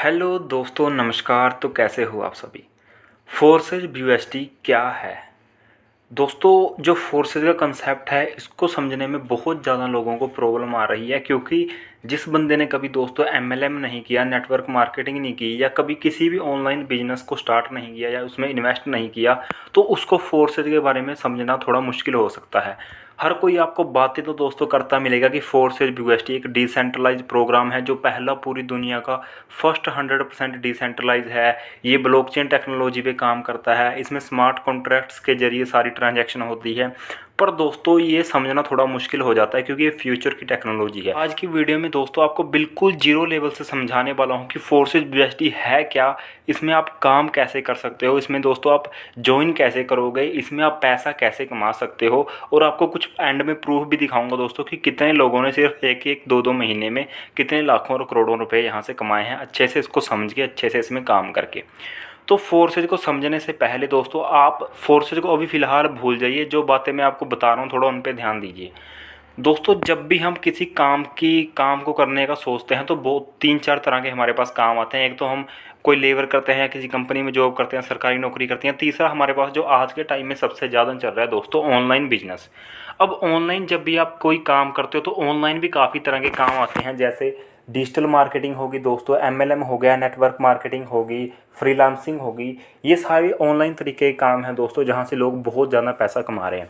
Hello दोस्तों, नमस्कार। तो कैसे हो आप सभी। फोर्सेज BUSD क्या है दोस्तों? जो फोर्सेज का कंसेप्ट है इसको समझने में बहुत ज़्यादा लोगों को प्रॉब्लम आ रही है, क्योंकि जिस बंदे ने कभी दोस्तों MLM नहीं किया, नेटवर्क मार्केटिंग नहीं की, या कभी किसी भी ऑनलाइन बिजनेस को स्टार्ट नहीं किया या उसमें इन्वेस्ट नहीं किया, तो उसको फोर्सेज के बारे में समझना थोड़ा मुश्किल हो सकता है। हर कोई आपको बातें तो दोस्तों करता मिलेगा कि फोर्सेज BUSD एक डिसेंट्रलाइज प्रोग्राम है, जो पहला पूरी दुनिया का फर्स्ट 100% डिसेंट्रलाइज है। ये ब्लॉकचेन टेक्नोलॉजी पे काम करता है, इसमें स्मार्ट कॉन्ट्रैक्ट्स के जरिए सारी ट्रांजैक्शन होती है। पर दोस्तों ये समझना थोड़ा मुश्किल हो जाता है, क्योंकि ये फ्यूचर की टेक्नोलॉजी है। आज की वीडियो में दोस्तों आपको बिल्कुल जीरो लेवल से समझाने वाला हूँ कि फोर्सेज BUSD है क्या, इसमें आप काम कैसे कर सकते हो, इसमें दोस्तों आप ज्वाइन कैसे करोगे, इसमें आप पैसा कैसे कमा सकते हो, और आपको कुछ एंड में प्रूफ भी दिखाऊंगा दोस्तों कि कितने लोगों ने सिर्फ एक एक दो दो महीने में कितने लाखों और करोड़ों रुपए यहाँ से कमाए हैं, अच्छे से इसको समझ के, अच्छे से इसमें काम करके। तो फोर्सेज को समझने से पहले दोस्तों आप फोर्सेज को अभी फ़िलहाल भूल जाइए। जो बातें मैं आपको बता रहा हूँ थोड़ा उन पर ध्यान दीजिए दोस्तों। जब भी हम किसी काम को करने का सोचते हैं तो बहुत 3-4 तरह के हमारे पास काम आते हैं। एक तो हम कोई लेबर करते हैं या किसी कंपनी में जॉब करते हैं, सरकारी नौकरी करते हैं। तीसरा हमारे पास जो आज के टाइम में सबसे ज़्यादा चल रहा है दोस्तों, ऑनलाइन बिजनेस। अब ऑनलाइन जब भी आप कोई काम करते हो तो ऑनलाइन भी काफ़ी तरह के काम आते हैं, जैसे डिजिटल मार्केटिंग होगी दोस्तों, MLM हो गया, नेटवर्क मार्केटिंग होगी, फ्रीलांसिंग होगी। ये सारे ऑनलाइन तरीके के काम हैं दोस्तों, जहाँ से लोग बहुत ज़्यादा पैसा कमा रहे हैं।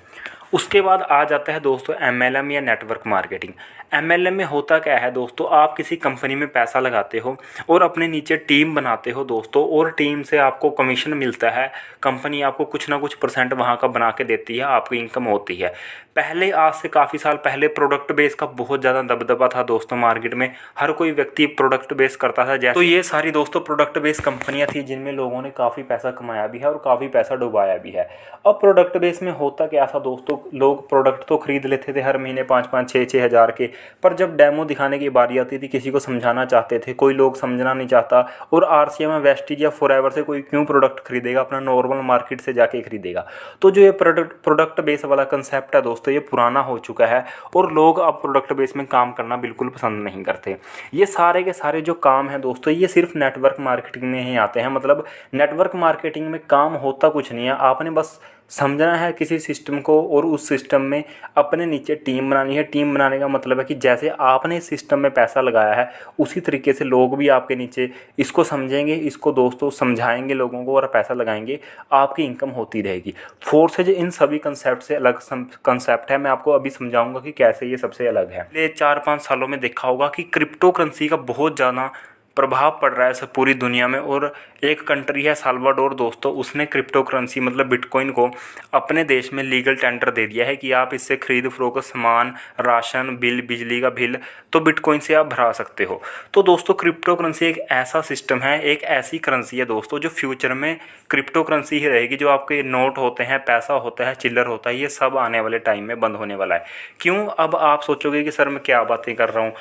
उसके बाद आ जाता है दोस्तों MLM या नेटवर्क मार्केटिंग। MLM में होता क्या है दोस्तों, आप किसी कंपनी में पैसा लगाते हो और अपने नीचे टीम बनाते हो दोस्तों, और टीम से आपको कमीशन मिलता है। कंपनी आपको कुछ ना कुछ % वहाँ का बना के देती है, आपकी इनकम होती है। पहले आज से काफ़ी साल पहले प्रोडक्ट बेस का बहुत ज़्यादा दबदबा था दोस्तों मार्केट में। हर कोई व्यक्ति प्रोडक्ट बेस करता था, जैसे तो ये सारी दोस्तों प्रोडक्ट बेस कंपनियां थी जिनमें लोगों ने काफ़ी पैसा कमाया भी है और काफ़ी पैसा डुबाया भी है। अब प्रोडक्ट बेस में होता क्या था दोस्तों, लोग प्रोडक्ट तो खरीद लेते थे हर महीने 5-5, 6-6 हज़ार के, पर जब डेमो दिखाने की बारी आती थी, किसी को समझाना चाहते थे, कोई लोग समझना नहीं चाहता। और RCM, वेस्टीज या फॉरएवर से कोई क्यों प्रोडक्ट खरीदेगा, अपना नॉर्मल मार्केट से जाके खरीदेगा। तो जो ये प्रोडक्ट बेस वाला कंसेप्ट है दोस्तों, ये पुराना हो चुका है और लोग अब प्रोडक्ट बेस में काम करना बिल्कुल पसंद नहीं करते। ये सारे के सारे जो काम हैं दोस्तों, ये सिर्फ नेटवर्क मार्केटिंग में ही आते हैं। मतलब नेटवर्क मार्केटिंग में काम होता कुछ नहीं है, आपने बस समझना है किसी सिस्टम को और उस सिस्टम में अपने नीचे टीम बनानी है। टीम बनाने का मतलब है कि जैसे आपने इस सिस्टम में पैसा लगाया है, उसी तरीके से लोग भी आपके नीचे इसको समझेंगे, इसको दोस्तों समझाएंगे लोगों को और पैसा लगाएंगे, आपकी इनकम होती रहेगी। फोर्सेज इन सभी कंसेप्ट से अलग कंसेप्ट है। मैं आपको अभी समझाऊंगा कि कैसे ये सबसे अलग है। पिछले 4-5 सालों में देखा होगा कि क्रिप्टो करेंसी का बहुत ज़्यादा प्रभाव पड़ रहा है सब पूरी दुनिया में। और एक कंट्री है साल्वाडोर दोस्तों, उसने क्रिप्टो करेंसी मतलब बिटकॉइन को अपने देश में लीगल टेंडर दे दिया है कि आप इससे खरीद फरोख्त सामान, राशन बिल, बिजली का बिल तो बिटकॉइन से आप भरा सकते हो। तो दोस्तों क्रिप्टो करेंसी एक ऐसा सिस्टम है, एक ऐसी करेंसी है दोस्तों, जो फ्यूचर में क्रिप्टो करेंसी ही रहेगी। जो आपके नोट होते हैं, पैसा होता है, चिल्लर होता है, ये सब आने वाले टाइम में बंद होने वाला है। क्यों? अब आप सोचोगे कि सर मैं क्या बातें कर रहा हूँ,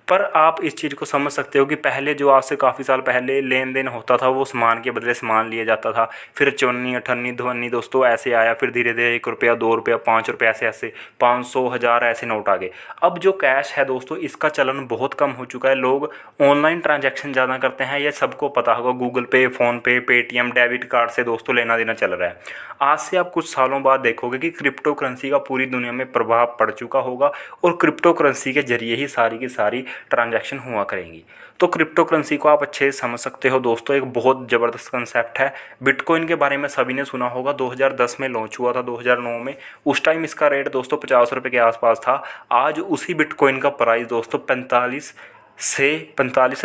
पर आप इस चीज़ को समझ सकते हो कि पहले जो आज से काफ़ी साल पहले लेन देन होता था, वो सामान के बदले सामान लिया जाता था। फिर 54, 58, 52 दोस्तों ऐसे आया, फिर धीरे धीरे 1 रुपया, 2 रुपया, 5 रुपये, ऐसे ऐसे 500, 1000 ऐसे नोट आ गए। अब जो कैश है दोस्तों, इसका चलन बहुत कम हो चुका है। लोग ऑनलाइन ट्रांजैक्शन ज़्यादा करते हैं, ये सबको पता होगा। गूगल पे, फ़ोनपे, पेटीएम, डेबिट कार्ड से दोस्तों लेना देना चल रहा है। आज से आप कुछ सालों बाद देखोगे कि क्रिप्टो करेंसी का पूरी दुनिया में प्रभाव पड़ चुका होगा, और क्रिप्टो करेंसी के जरिए ही सारी की सारी ट्रांजैक्शन हुआ करेंगी। तो क्रिप्टो करेंसी को आप अच्छे से समझ सकते हो दोस्तों, एक बहुत ज़बरदस्त कंसेप्ट है। बिटकॉइन के बारे में सभी ने सुना होगा, 2010 में लॉन्च हुआ था, 2009 में। उस टाइम इसका रेट दोस्तों 50 रुपये के आसपास था। आज उसी बिटकॉइन का प्राइस दोस्तों 45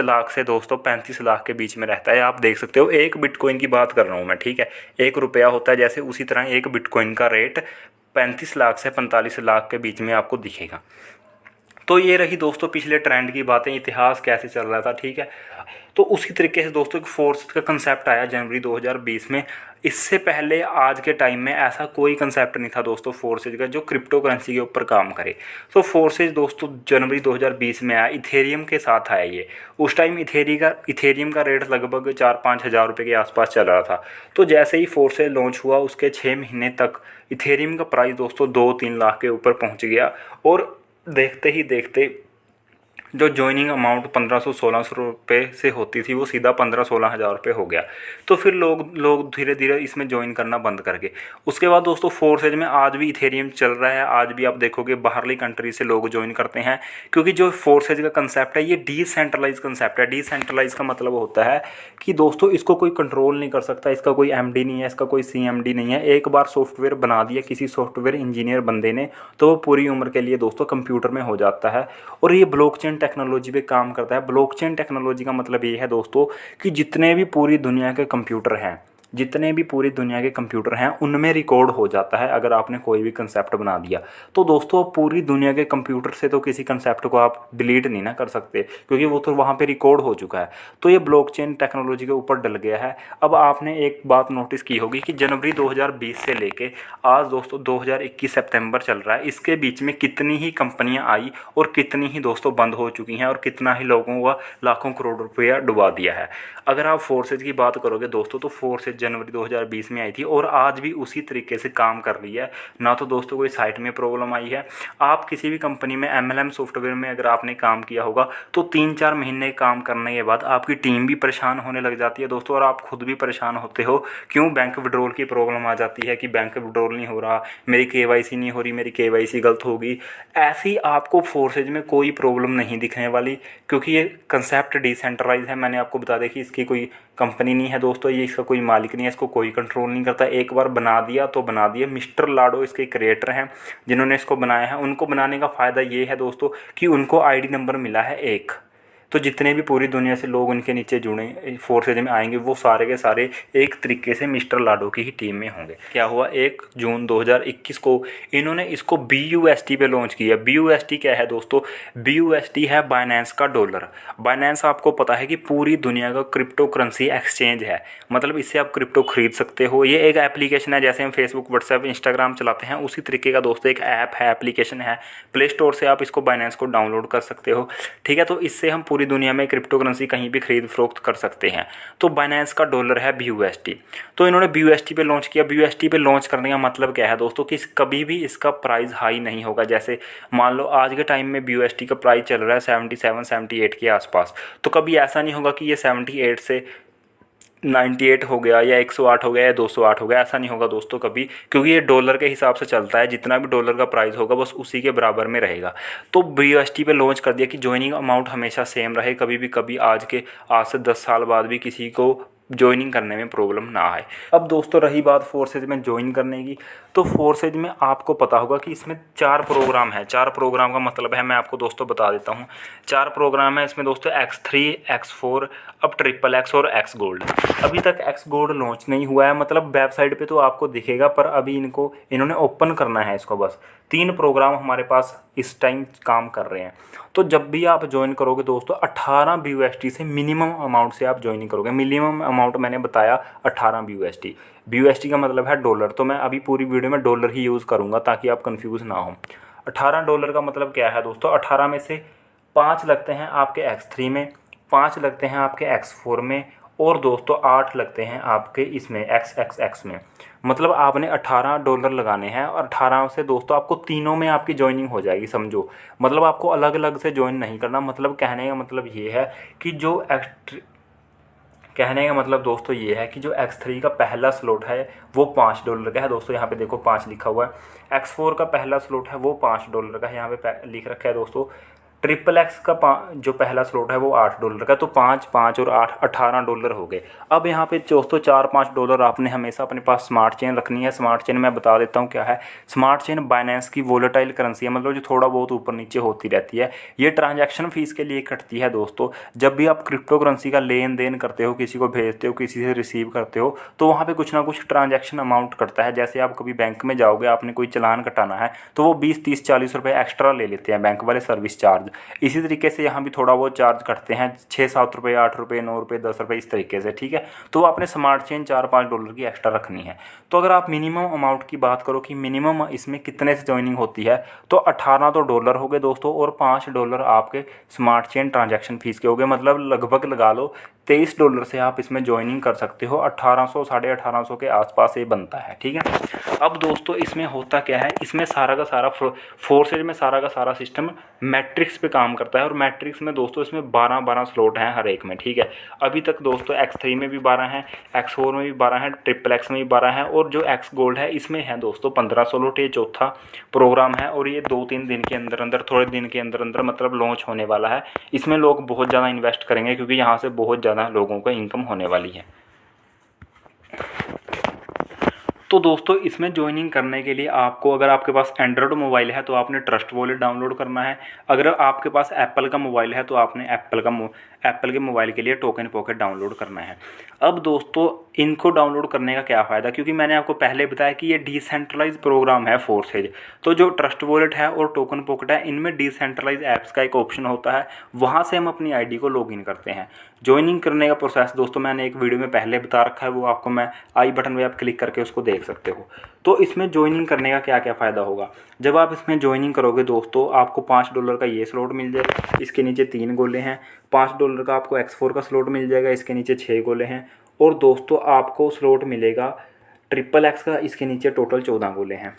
लाख से दोस्तों 35 लाख के बीच में रहता है। आप देख सकते हो, एक बिटकॉइन की बात कर रहा हूँ मैं, ठीक है। 1 रुपया होता है जैसे, उसी तरह एक बिटकॉइन का रेट 35 लाख से 45 लाख के बीच में आपको दिखेगा। तो ये रही दोस्तों पिछले ट्रेंड की बातें, इतिहास कैसे चल रहा था, ठीक है। तो उसी तरीके से दोस्तों एक फोर्स का कंसेप्ट आया जनवरी 2020 में। इससे पहले आज के टाइम में ऐसा कोई कंसेप्ट नहीं था दोस्तों फोर्सेज का, जो क्रिप्टो करेंसी के ऊपर काम करे। तो फोर्सेज दोस्तों जनवरी 2020 में आया, इथेरियम के साथ आया ये। उस टाइम इथेरियम का रेट लगभग 4-5 हज़ार रुपये के आसपास चल रहा था। तो जैसे ही फोर्सेज लॉन्च हुआ, उसके 6 महीने तक इथेरियम का प्राइस दोस्तों 2-3 लाख के ऊपर पहुँच गया। और देखते ही देखते जो ज्वाइनिंग अमाउंट 1500-1600 रुपये से होती थी वो सीधा 15-16 हज़ार रुपये हो गया। तो फिर लोग धीरे धीरे इसमें ज्वाइन करना बंद कर गए। उसके बाद दोस्तों फोर्सेज में आज भी इथेरियम चल रहा है, आज भी आप देखोगे बाहरली कंट्री से लोग ज्वाइन करते हैं, क्योंकि जो फोर्सेज का कंसेप्ट है ये डिसेंट्रलाइज कंसेप्ट है। डिसेंट्रलाइज का मतलब होता है कि दोस्तों इसको कोई कंट्रोल नहीं कर सकता, इसका कोई एमडी नहीं है, इसका कोई सीएमडी नहीं है। एक बार सॉफ्टवेयर बना दिया किसी सॉफ्टवेयर इंजीनियर बंदे ने तो वो पूरी उम्र के लिए दोस्तों कंप्यूटर में हो जाता है। और ये ब्लॉकचेन टेक्नोलॉजी पे काम करता है। ब्लॉकचेन टेक्नोलॉजी का मतलब ये है दोस्तों कि जितने भी पूरी दुनिया के कंप्यूटर हैं, जितने भी पूरी दुनिया के कंप्यूटर हैं उनमें रिकॉर्ड हो जाता है। अगर आपने कोई भी कंसेप्ट बना दिया तो दोस्तों पूरी दुनिया के कंप्यूटर से तो किसी कंसेप्ट को आप डिलीट नहीं ना कर सकते, क्योंकि वो तो वहाँ पे रिकॉर्ड हो चुका है। तो ये ब्लॉकचेन टेक्नोलॉजी के ऊपर डल गया है। अब आपने एक बात नोटिस की होगी कि जनवरी 2020 से लेके आज दोस्तों 2021 सितंबर चल रहा है, इसके बीच में कितनी ही कंपनियां आई और कितनी ही दोस्तों बंद हो चुकी हैं और कितना ही लोगों का लाखों करोड़ रुपया डुबा दिया है। अगर आप फोर्सेज की बात करोगे दोस्तों तो फोर्सेज जनवरी 2020 में आई थी और आज भी उसी तरीके से काम कर रही है। ना तो दोस्तों कोई साइट में प्रॉब्लम आई है। आप किसी भी कंपनी में एमएलएम सॉफ्टवेयर में अगर आपने काम किया होगा तो 3-4 महीने काम करने के बाद आपकी टीम भी परेशान होने लग जाती है दोस्तों, और आप खुद भी परेशान होते हो। क्यों? बैंक विड्रॉल की प्रॉब्लम आ जाती है कि बैंक विड्रॉल नहीं हो रहा, मेरी केवाईसी नहीं हो रही, मेरी केवाईसी गलत होगी। ऐसी आपको फोर्सेज में कोई प्रॉब्लम नहीं दिखने वाली, क्योंकि ये कंसेप्ट डिसेंट्रलाइज है। मैंने आपको बता दें कि इसकी कोई कंपनी नहीं है दोस्तों, ये इसका कोई मालिक नहीं है, इसको कोई कंट्रोल नहीं करता। एक बार बना दिया तो बना दिया। मिस्टर लाडो इसके क्रिएटर हैं जिन्होंने इसको बनाया है। उनको बनाने का फ़ायदा ये है दोस्तों कि उनको आईडी नंबर मिला है एक, तो जितने भी पूरी दुनिया से लोग उनके नीचे जुड़े फोर्सेज में आएंगे वो सारे के सारे एक तरीके से मिस्टर लाडो की ही टीम में होंगे। क्या हुआ, 1 जून 2021 को इन्होंने इसको BUSD पे लॉन्च किया। BUSD क्या है दोस्तों? BUSD है बाइनेंस का डॉलर। बाइनेंस आपको पता है कि पूरी दुनिया का क्रिप्टो करेंसी एक्सचेंज है, मतलब इससे आप क्रिप्टो खरीद सकते हो। ये एक एप्लीकेशन है, जैसे हम फेसबुक, व्हाट्सएप, इंस्टाग्राम चलाते हैं उसी तरीके का दोस्तों एक ऐप है, एप्लीकेशन है। प्ले स्टोर से आप इसको बाइनेंस को डाउनलोड कर सकते हो, ठीक है। तो इससे हम पूरी दुनिया में क्रिप्टो करेंसी कहीं भी खरीद फरोख्त कर सकते हैं। तो बाइनेंस का डॉलर है BUSD। तो इन्होंने BUSD पे लॉन्च किया। BUSD पे लॉन्च करने का मतलब क्या है दोस्तों कि कभी भी इसका प्राइस हाई नहीं होगा। जैसे मान लो आज के टाइम में BUSD का प्राइस चल रहा है 77-78 के आसपास, तो कभी ऐसा नहीं होगा कि ये 78 से 98 हो गया या 108 हो गया या 208 हो गया, ऐसा नहीं होगा दोस्तों कभी, क्योंकि ये डॉलर के हिसाब से चलता है। जितना भी डॉलर का प्राइस होगा बस उसी के बराबर में रहेगा। तो BUSD पे लॉन्च कर दिया कि ज्वाइनिंग अमाउंट हमेशा सेम रहे, कभी आज से 10 साल बाद भी किसी को ज्वाइनिंग करने में प्रॉब्लम ना आए। अब दोस्तों रही बात फोर्सेज में ज्वाइन करने की, तो फोर्सेज में आपको पता होगा कि इसमें 4 प्रोग्राम है। 4 प्रोग्राम का मतलब है, मैं आपको दोस्तों बता देता हूँ। 4 प्रोग्राम है इसमें दोस्तों, X3, X4, अब XXX और X गोल्ड। अभी तक X गोल्ड लॉन्च नहीं हुआ है, मतलब वेबसाइट पे तो आपको दिखेगा, पर अभी इन्होंने ओपन करना है इसको। बस 3 प्रोग्राम हमारे पास इस टाइम काम कर रहे हैं। तो जब भी आप ज्वाइन करोगे दोस्तों 18 BUSD से मिनिमम अमाउंट से आप ज्वाइनिंग करोगे। मिनिमम अमाउंट मैंने बताया 18 BUSD। BUSD का मतलब है डॉलर, तो मैं अभी पूरी वीडियो में डॉलर ही यूज़ करूँगा ताकि आप कंफ्यूज ना हो। 18 डॉलर का मतलब क्या है दोस्तों? 18 में से 5 लगते हैं आपके X3 में, 5 लगते हैं आपके X4 में, और दोस्तों 8 लगते हैं आपके इसमें XXX में। मतलब आपने 18 डॉलर लगाने हैं और 18 से दोस्तों आपको तीनों में आपकी ज्वाइनिंग हो जाएगी, समझो। मतलब आपको अलग अलग से ज्वाइन नहीं करना। मतलब कहने का मतलब ये है कि कहने का मतलब दोस्तों ये है कि जो X3 का पहला स्लॉट है वो $5 का है दोस्तों, यहाँ पे देखो 5 लिखा हुआ है। X4 का पहला स्लॉट है वो $5 का है, यहाँ पे लिख रखा है दोस्तों। XXX का जो पहला स्लॉट है वो $8 का, तो 5, 5 और 8 $18 हो गए। अब यहाँ पे दोस्तों $4-5 आपने हमेशा अपने पास स्मार्ट चेन रखनी है। स्मार्ट चेन मैं बता देता हूँ क्या है। स्मार्ट चेन बाइनेंस की वोलेटाइल करेंसी है, मतलब जो थोड़ा बहुत ऊपर नीचे होती रहती है। ये ट्रांजैक्शन फीस के लिए कटती है दोस्तों। जब भी आप क्रिप्टो करेंसी का लेन देन करते हो, किसी को भेजते हो, किसी से रिसीव करते हो, तो वहाँ पर कुछ ना कुछ ट्रांजैक्शन अमाउंट कटता है। जैसे आप कभी बैंक में जाओगे, आपने कोई चालान कटाना है तो वो 20, 30, 40 रुपये एक्स्ट्रा ले लेते हैं बैंक वाले, सर्विस चार्ज। इसी तरीके से यहाँ भी थोड़ा बहुत चार्ज कटते हैं, 6-7 रुपये, 8 रुपये, 9 रुपये, 10 रुपये, इस तरीके से, ठीक है। तो आपने स्मार्ट चेन $4-5 की एक्स्ट्रा रखनी है। तो अगर आप मिनिमम अमाउंट की बात करो कि मिनिमम इसमें कितने से ज्वाइनिंग होती है, तो 18 तो डॉलर हो गए दोस्तों, और $5 आपके स्मार्ट चेन ट्रांजैक्शन फीस के हो गए। मतलब लगभग लगा लो $23 से आप इसमें ज्वाइनिंग कर सकते हो। 1800 साढ़े 1800 के आसपास ये बनता है, ठीक है। अब दोस्तों इसमें होता क्या है, इसमें सारा का सारा फोर्सेज में सारा का सारा सिस्टम मैट्रिक्स पे काम करता है। और मैट्रिक्स में दोस्तों इसमें 12 स्लॉट हैं हर एक में, ठीक है। अभी तक दोस्तों X3 में भी 12 हैं, X4 में भी 12 हैं, XXX में भी 12 हैं, और जो X गोल्ड है इसमें है दोस्तों 15 स्लॉट। ये चौथा प्रोग्राम है और ये 2-3 दिन के अंदर अंदर, थोड़े दिन के अंदर अंदर मतलब लॉन्च होने वाला है। इसमें लोग बहुत ज़्यादा इन्वेस्ट करेंगे क्योंकि यहाँ से बहुत ज़्यादा लोगों को इनकम होने वाली है। तो दोस्तों इसमें ज्वाइनिंग करने के लिए आपको, अगर आपके पास एंड्रॉयड मोबाइल है तो आपने ट्रस्ट वॉलेट डाउनलोड करना है। अगर आपके पास एप्पल का मोबाइल है तो आपने एप्पल के मोबाइल के लिए टोकन पॉकेट डाउनलोड करना है। अब दोस्तों इनको डाउनलोड करने का क्या फ़ायदा, क्योंकि मैंने आपको पहले बताया कि ये डिसेंट्रलाइज प्रोग्राम है फोर्सेज। तो जो ट्रस्ट वॉलेट है और टोकन पॉकेट है, इनमें डिसेंट्रलाइज ऐप्स का एक ऑप्शन होता है, वहाँ से हम अपनी आईडी को लॉगिन करते हैं। ज्वाइनिंग करने का प्रोसेस दोस्तों मैंने एक वीडियो में पहले बता रखा है, वो आपको मैं आई बटन में आप क्लिक करके उसको देख सकते हो। तो इसमें ज्वाइनिंग करने का क्या क्या फ़ायदा होगा, जब आप इसमें ज्वाइनिंग करोगे दोस्तों आपको $5 का ये स्लॉट मिल जाएगा, इसके नीचे 3 गोले हैं। $5 का आपको X4 का स्लॉट मिल जाएगा, इसके नीचे 6 गोले हैं। और दोस्तों आपको स्लॉट मिलेगा XXX का, इसके नीचे टोटल 14 गोले हैं।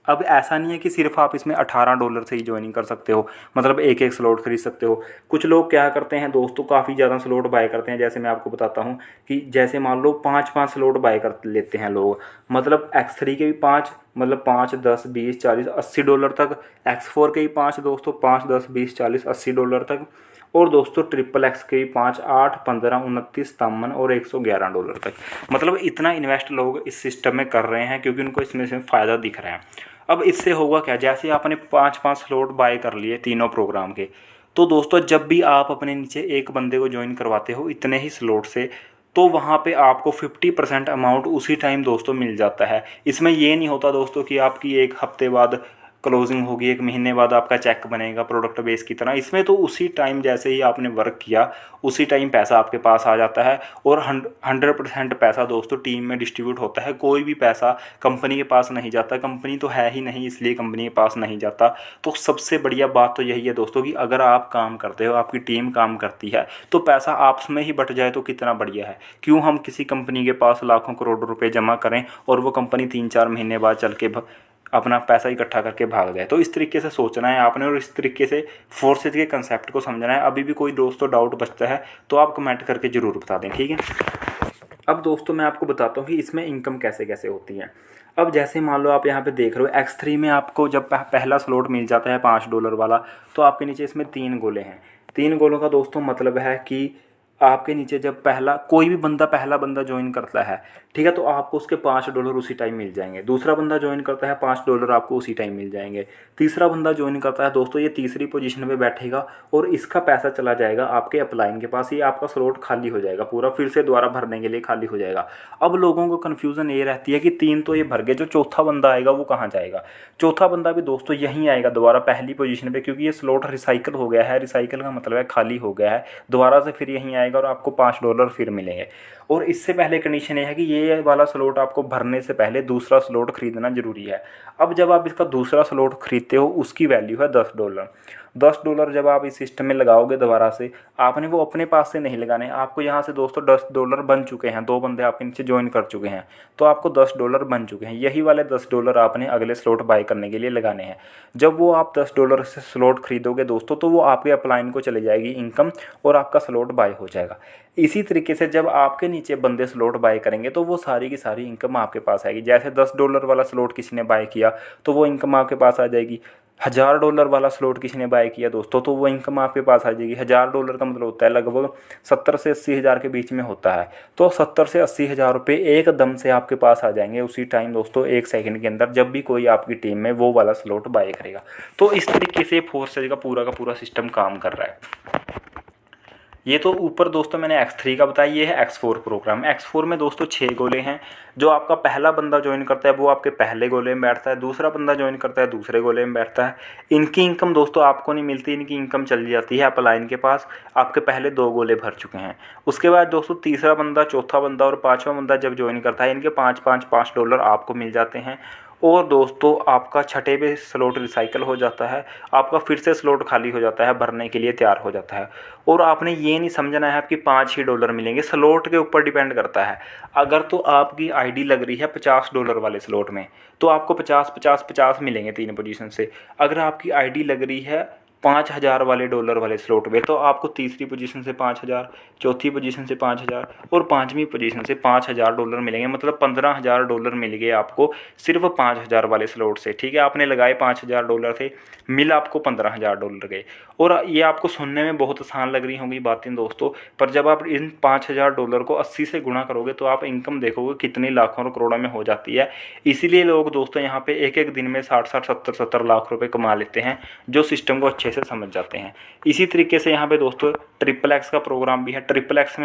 अब ऐसा नहीं है कि सिर्फ आप इसमें $18 से ही ज्वाइनिंग कर सकते हो, मतलब एक एक स्लॉट खरीद सकते हो। कुछ लोग क्या करते हैं दोस्तों, काफ़ी ज़्यादा स्लॉट बाय करते हैं। जैसे मैं आपको बताता हूँ कि जैसे मान लो 5-5 स्लॉट बाय कर लेते हैं लोग, मतलब X3 के भी 5, मतलब 5, 10, 20, 40, $80 तक। X4 के भी 5 दोस्तों, 5, 10, 20, 40, $80 तक। और दोस्तों XXX के भी 5, 8, 15, 29, 53 और $111 तक। मतलब इतना इन्वेस्ट लोग इस सिस्टम में कर रहे हैं क्योंकि उनको इसमें से फ़ायदा दिख रहा है। अब इससे होगा क्या, जैसे आपने 5-5 स्लॉट बाय कर लिए तीनों प्रोग्राम के, तो दोस्तों जब भी आप अपने नीचे एक बंदे को ज्वाइन करवाते हो इतने ही स्लॉट से, तो वहाँ पे आपको 50% अमाउंट उसी टाइम दोस्तों मिल जाता है। इसमें ये नहीं होता दोस्तों कि आपकी एक हफ्ते बाद क्लोजिंग होगी, 1 महीने बाद आपका चेक बनेगा प्रोडक्ट बेस की तरह। इसमें तो उसी टाइम जैसे ही आपने वर्क किया उसी टाइम पैसा आपके पास आ जाता है। और 100% पैसा दोस्तों टीम में डिस्ट्रीब्यूट होता है। कोई भी पैसा कंपनी के पास नहीं जाता, कंपनी तो है ही नहीं इसलिए कंपनी के पास नहीं जाता। तो सबसे बढ़िया बात तो यही है दोस्तों कि अगर आप काम करते हो, आपकी टीम काम करती है, तो पैसा आपस में ही बट जाए तो कितना बढ़िया है। क्यों हम किसी कंपनी के पास लाखों करोड़ों रुपए जमा करें और वो कंपनी 3-4 महीने बाद चल के अपना पैसा इकट्ठा करके भाग जाए। तो इस तरीके से सोचना है आपने और इस तरीके से फोर्सेज के कंसेप्ट को समझना है। अभी भी कोई दोस्तों डाउट बचता है तो आप कमेंट करके ज़रूर बता दें, ठीक है। अब दोस्तों मैं आपको बताता हूँ कि इसमें इनकम कैसे कैसे होती है। अब जैसे मान लो आप यहाँ पे देख रहे हो X3 में आपको जब पहला स्लॉट मिल जाता है $5 वाला, तो आपके नीचे इसमें 3 गोले हैं। 3 गोलों का दोस्तों मतलब है कि आपके नीचे जब पहला बंदा ज्वाइन करता है, ठीक है, तो आपको उसके $5 उसी टाइम मिल जाएंगे। दूसरा बंदा ज्वाइन करता है, $5 आपको उसी टाइम मिल जाएंगे। तीसरा बंदा ज्वाइन करता है दोस्तों, ये तीसरी पोजीशन पे बैठेगा और इसका पैसा चला जाएगा आपके अपलाइन के पास। ये आपका स्लॉट खाली हो जाएगा पूरा, फिर से दोबारा भरने के लिए खाली हो जाएगा। अब लोगों को कन्फ्यूज़न ये रहती है कि 3 तो ये भर गए, जो चौथा बंदा आएगा वो कहाँ जाएगा। चौथा बंदा भी दोस्तों यहीं आएगा दोबारा पहली पोजीशन पे, क्योंकि ये स्लॉट रिसाइकल हो गया है। रिसाइकल का मतलब है खाली हो गया है, दोबारा से फिर यहीं आएगा और आपको $5 फिर मिलेंगे। और इससे पहले कंडीशन ये है कि ये वाला स्लॉट आपको भरने से पहले दूसरा स्लॉट खरीदना ज़रूरी है। अब जब आप इसका दूसरा स्लॉट खरीदते हो उसकी वैल्यू है $10। $10 जब आप इस सिस्टम में लगाओगे दोबारा से, आपने वो अपने पास से नहीं लगाने, आपको यहाँ से दोस्तों $10 बन चुके हैं। 2 बंदे आपके नीचे ज्वाइन कर चुके हैं तो आपको $10 बन चुके हैं। यही वाले $10 आपने अगले स्लॉट बाय करने के लिए लगाने हैं। जब वो आप $10 से स्लॉट खरीदोगे दोस्तों, तो वो आपके अपलाइन को चले जाएगी इनकम और आपका स्लॉट बाय हो जाएगा। इसी तरीके से जब आपके नीचे बंदे स्लॉट बाय करेंगे तो वो सारी की सारी इनकम आपके पास आएगी। जैसे $10 वाला स्लॉट किसी ने बाय किया तो वो इनकम आपके पास आ जाएगी। $1000 वाला स्लॉट किसी ने बाय किया दोस्तों तो वो इनकम आपके पास आ जाएगी। $1000 का मतलब होता है लगभग 70 से 80 हज़ार के बीच में होता है। तो 70 से 80 हज़ार रुपये एकदम से आपके पास आ जाएंगे उसी टाइम दोस्तों, 1 सेकंड के अंदर, जब भी कोई आपकी टीम में वो वाला स्लॉट बाय करेगा। तो इस तरीके से फोर्सेज का पूरा सिस्टम काम कर रहा है। ये तो ऊपर दोस्तों मैंने X3 का बताया, ये है X4 प्रोग्राम। X4 में दोस्तों 6 गोले हैं। जो आपका पहला बंदा ज्वाइन करता है वो आपके पहले गोले में बैठता है, दूसरा बंदा ज्वाइन करता है दूसरे गोले में बैठता है। इनकी इनकम दोस्तों आपको नहीं मिलती, इनकी इनकम चली जाती है अपलाइन के पास। आपके पहले 2 गोले भर चुके हैं। उसके बाद दोस्तों तीसरा बंदा, चौथा बंदा और 5वां बंदा जब ज्वाइन करता है, इनके $5 आपको मिल जाते हैं। और दोस्तों आपका छठे पे स्लॉट रिसाइकल हो जाता है, आपका फिर से स्लॉट खाली हो जाता है, भरने के लिए तैयार हो जाता है। और आपने ये नहीं समझना है आपकी 5 ही डॉलर मिलेंगे, स्लॉट के ऊपर डिपेंड करता है। अगर तो आपकी आईडी लग रही है $50 वाले स्लॉट में, तो आपको 50 मिलेंगे 3 पोजीशन से। अगर आपकी आईडी लग रही है $5000 वाले डॉलर वाले स्लॉट में, तो आपको तीसरी पोजीशन से 5000, चौथी पोजीशन से 5000 और पाँचवीं पोजीशन से $5000 मिलेंगे। मतलब $15000 मिल गए आपको सिर्फ 5000 वाले स्लॉट से। ठीक है, आपने लगाए $5000 थे, मिल आपको $15000 गए। और ये आपको सुनने में बहुत आसान लग रही होंगी बातें दोस्तों, पर जब आप इन $5000 को 80 से गुणा करोगे तो आप इनकम देखोगे कितनी लाखों और करोड़ों में हो जाती है। इसीलिए लोग दोस्तों यहाँ पे एक एक दिन में 60-60, 70-70 लाख रुपए कमा लेते हैं, जो सिस्टम को अच्छे से समझ जाते हैं। इसी तरीके से यहाँ पे दोस्तों XXX का प्रोग्राम भी है। XXX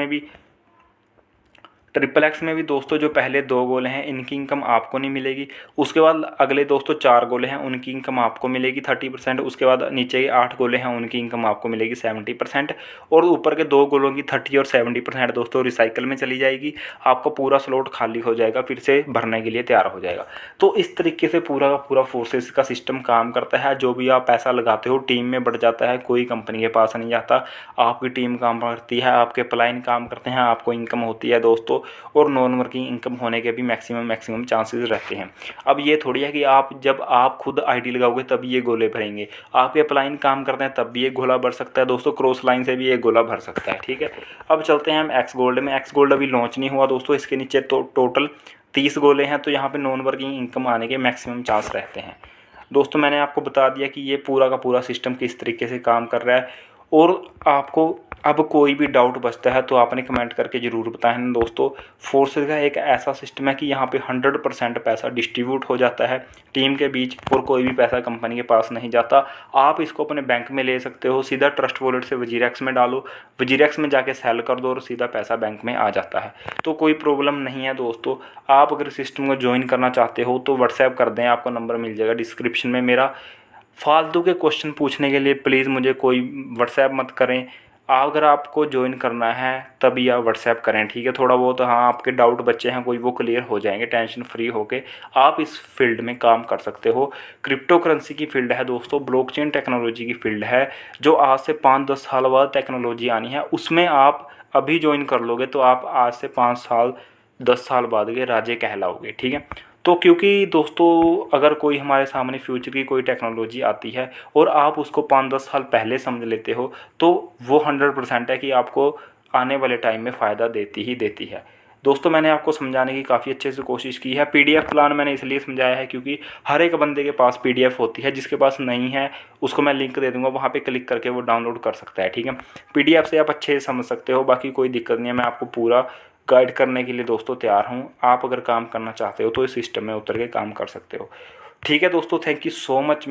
में भी दोस्तों जो पहले 2 गोले हैं इनकी इनकम आपको नहीं मिलेगी। उसके बाद अगले दोस्तों 4 गोले हैं उनकी इनकम आपको मिलेगी 30%। उसके बाद नीचे के 8 गोले हैं उनकी इनकम आपको मिलेगी 70%। और ऊपर के 2 गोलों की 30 और 70% दोस्तों रिसाइकल में चली जाएगी। आपका पूरा स्लॉट खाली हो जाएगा, फिर से भरने के लिए तैयार हो जाएगा। तो इस तरीके से पूरा का पूरा फोर्सेस का सिस्टम काम करता है। जो भी आप पैसा लगाते हो टीम में बढ़ जाता है, कोई कंपनी के पास नहीं जाता। आपकी टीम काम करती है, आपके प्लाइन काम करते हैं, आपको इनकम होती है दोस्तों। और नॉन वर्किंग इनकम होने के भी मैक्सिमम चांसेस रहते हैं। अब ये थोड़ी है कि जब आप खुद आईडी लगाओगे तब ये गोले भरेंगे। आपके अपलाइन काम करते हैं तब भी ये गोला भर सकता है दोस्तों, क्रॉस लाइन से भी ये गोला भर सकता है। ठीक है, अब चलते हैं हम एक्स गोल्ड में। एक्स गोल्ड अभी लॉन्च नहीं हुआ दोस्तों, इसके नीचे तो टोटल 30 गोले हैं, तो यहाँ पे नॉन वर्किंग इनकम आने के मैक्सिमम चांस रहते हैं दोस्तों। मैंने आपको बता दिया कि ये पूरा का पूरा सिस्टम किस तरीके से काम कर रहा है। और आपको अब कोई भी डाउट बचता है तो आपने कमेंट करके ज़रूर बताएं ना दोस्तों। फोर्सेस का एक ऐसा सिस्टम है कि यहाँ पे 100% पैसा डिस्ट्रीब्यूट हो जाता है टीम के बीच, और कोई भी पैसा कंपनी के पास नहीं जाता। आप इसको अपने बैंक में ले सकते हो, सीधा ट्रस्ट वॉलेट से वजीरेक्स में डालो, वजीरेक्स में जाके सेल कर दो और सीधा पैसा बैंक में आ जाता है। तो कोई प्रॉब्लम नहीं है दोस्तों। आप अगर सिस्टम को ज्वाइन करना चाहते हो तो व्हाट्सएप कर दें, आपको नंबर मिल जाएगा डिस्क्रिप्शन में मेरा। फालतू के क्वेश्चन पूछने के लिए प्लीज़ मुझे कोई व्हाट्सएप मत करें। अगर आपको ज्वाइन करना है तभी आप व्हाट्सएप करें। ठीक है, थोड़ा बहुत हाँ आपके डाउट बच्चे हैं कोई, वो क्लियर हो जाएंगे। टेंशन फ्री होके आप इस फील्ड में काम कर सकते हो। क्रिप्टो करेंसी की फील्ड है दोस्तों, ब्लॉकचेन टेक्नोलॉजी की फील्ड है, जो आज से 5-10 साल बाद टेक्नोलॉजी आनी है। उसमें आप अभी ज्वाइन कर लोगे तो आप आज से 5 साल 10 साल बाद के राजे कहलाओगे। ठीक है, तो क्योंकि दोस्तों अगर कोई हमारे सामने फ्यूचर की कोई टेक्नोलॉजी आती है और आप उसको 5-10 साल पहले समझ लेते हो, तो वो 100% है कि आपको आने वाले टाइम में फ़ायदा देती ही देती है। दोस्तों मैंने आपको समझाने की काफ़ी अच्छे से कोशिश की है। PDF प्लान मैंने इसलिए समझाया है क्योंकि हर एक बंदे के पास PDF होती है, जिसके पास नहीं है उसको मैं लिंक दे दूंगा, वहाँ पे क्लिक करके वो डाउनलोड कर सकता है। ठीक है, PDF से आप अच्छे से समझ सकते हो, बाकी कोई दिक्कत नहीं है। मैं आपको पूरा गाइड करने के लिए दोस्तों तैयार हूँ। आप अगर काम करना चाहते हो तो इस सिस्टम में उतर के काम कर सकते हो। ठीक है दोस्तों, थैंक यू सो मच।